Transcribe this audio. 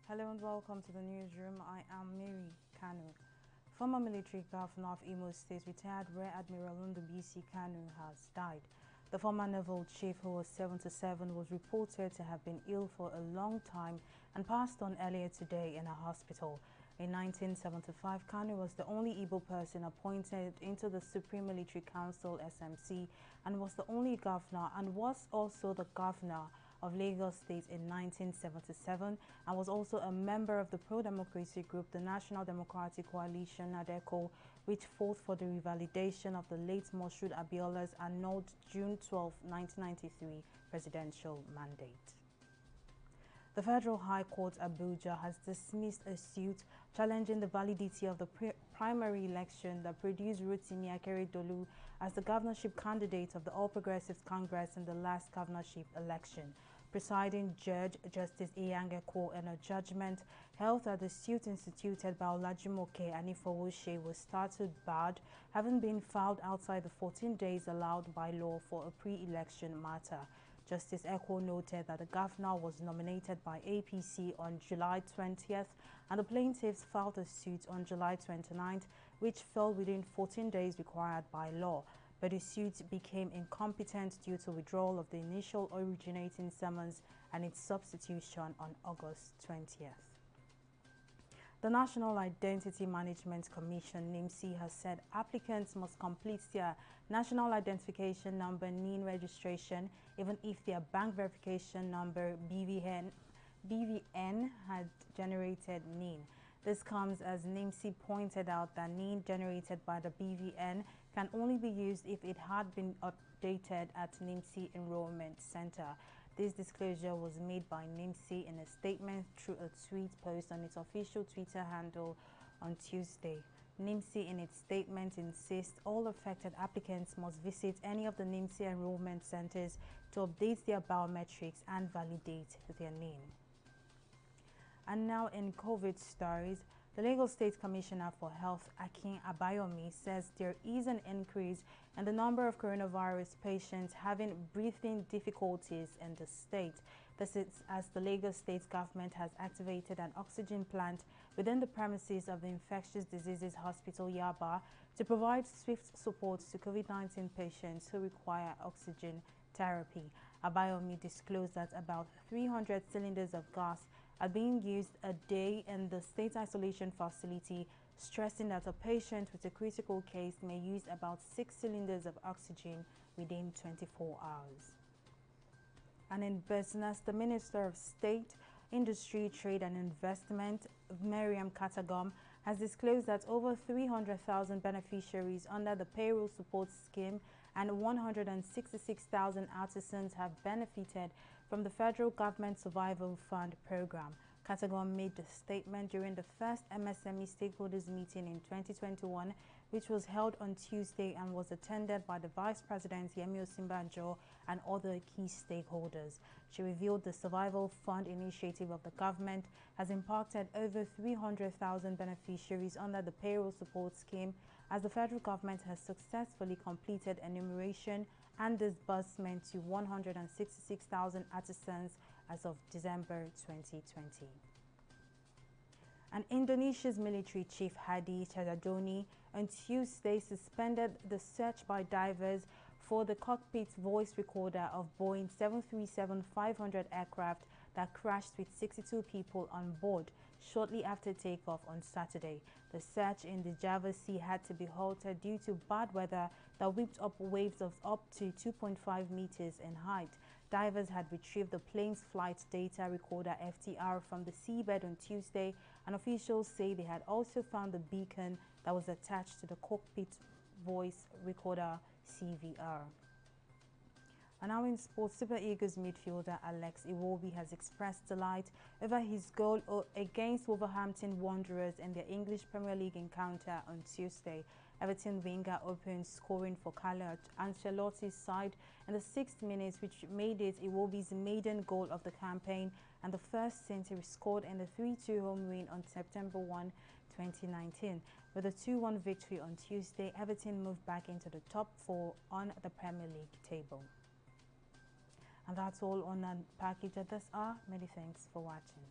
Hello and welcome to the newsroom. I am Mary Kanu. Former military governor of Imo State, retired Rear Admiral Ndubisi Kanu, has died. The former naval chief, who was 77, was reported to have been ill for a long time and passed on earlier today in a hospital. In 1975, Kanu was the only Igbo person appointed into the Supreme Military Council (SMC) and was the only governor and was also the governor of Lagos State in 1977 and was also a member of the pro-democracy group, the National Democratic Coalition (NADECO), which fought for the revalidation of the late Moshood Abiola's annulled June 12, 1993 presidential mandate. The Federal High Court Abuja has dismissed a suit challenging the validity of the primary election that produced Rotimi Akeredolu as the governorship candidate of the All Progressives Congress in the last governorship election. Presiding Judge Justice Iyangeko, in a judgment, held that the suit instituted by Olajumoke Anifowose was started barred, having been filed outside the 14 days allowed by law for a pre-election matter. Justice Eko noted that the governor was nominated by APC on July 20th and the plaintiffs filed a suit on July 29th, which fell within 14 days required by law. But the suit became incompetent due to withdrawal of the initial originating summons and its substitution on August 20th. The National Identity Management Commission (NIMC) has said applicants must complete their National Identification Number (NIN) registration even if their Bank Verification Number (BVN) had generated NIN. This comes as NIMC pointed out that NIN generated by the BVN can only be used if it had been updated at NIMC Enrollment Center. This disclosure was made by NIMC in a statement through a tweet post on its official Twitter handle on Tuesday. NIMC in its statement insists all affected applicants must visit any of the NIMC enrollment centers to update their biometrics and validate their NIN. And now in COVID stories, the Lagos State Commissioner for Health, Akin Abayomi, says there is an increase in the number of coronavirus patients having breathing difficulties in the state. This is as the Lagos State government has activated an oxygen plant within the premises of the Infectious Diseases Hospital Yaba to provide swift support to COVID-19 patients who require oxygen therapy. Abayomi disclosed that about 300 cylinders of gas are being used a day in the state isolation facility, stressing that a patient with a critical case may use about 6 cylinders of oxygen within 24 hours. And in business, the Minister of State, Industry, Trade and Investment, Mariam Katagum, has disclosed that over 300,000 beneficiaries under the payroll support scheme and 166,000 artisans have benefited from the federal government survival fund program. Katagum made the statement during the first MSME stakeholders meeting in 2021, which was held on Tuesday and was attended by the Vice President Yemi Osinbajo and other key stakeholders. She revealed the survival fund initiative of the government has impacted over 300,000 beneficiaries under the payroll support scheme, as the federal government has successfully completed enumeration and disbursement to 166,000 artisans as of December 2020. And Indonesia's military chief Hadi Tjahjanoni on Tuesday suspended the search by divers for the cockpit voice recorder of Boeing 737-500 aircraft that crashed with 62 people on board shortly after takeoff on Saturday. The search in the Java Sea had to be halted due to bad weather that whipped up waves of up to 2.5 meters in height. Divers had retrieved the plane's flight data recorder FTR from the seabed on Tuesday, and officials say they had also found the beacon that was attached to the cockpit voice recorder CVR. And now in sports, Super Eagles midfielder Alex Iwobi has expressed delight over his goal against Wolverhampton Wanderers in their English Premier League encounter on Tuesday. Everton winger opened scoring for Carlo Ancelotti's side in the 6th minute, which made it Iwobi's maiden goal of the campaign and the first since he scored in the 3-2 home win on September 1, 2019. With a 2-1 victory on Tuesday, Everton moved back into the top 4 on the Premier League table. And that's all on our package at this hour. Many thanks for watching.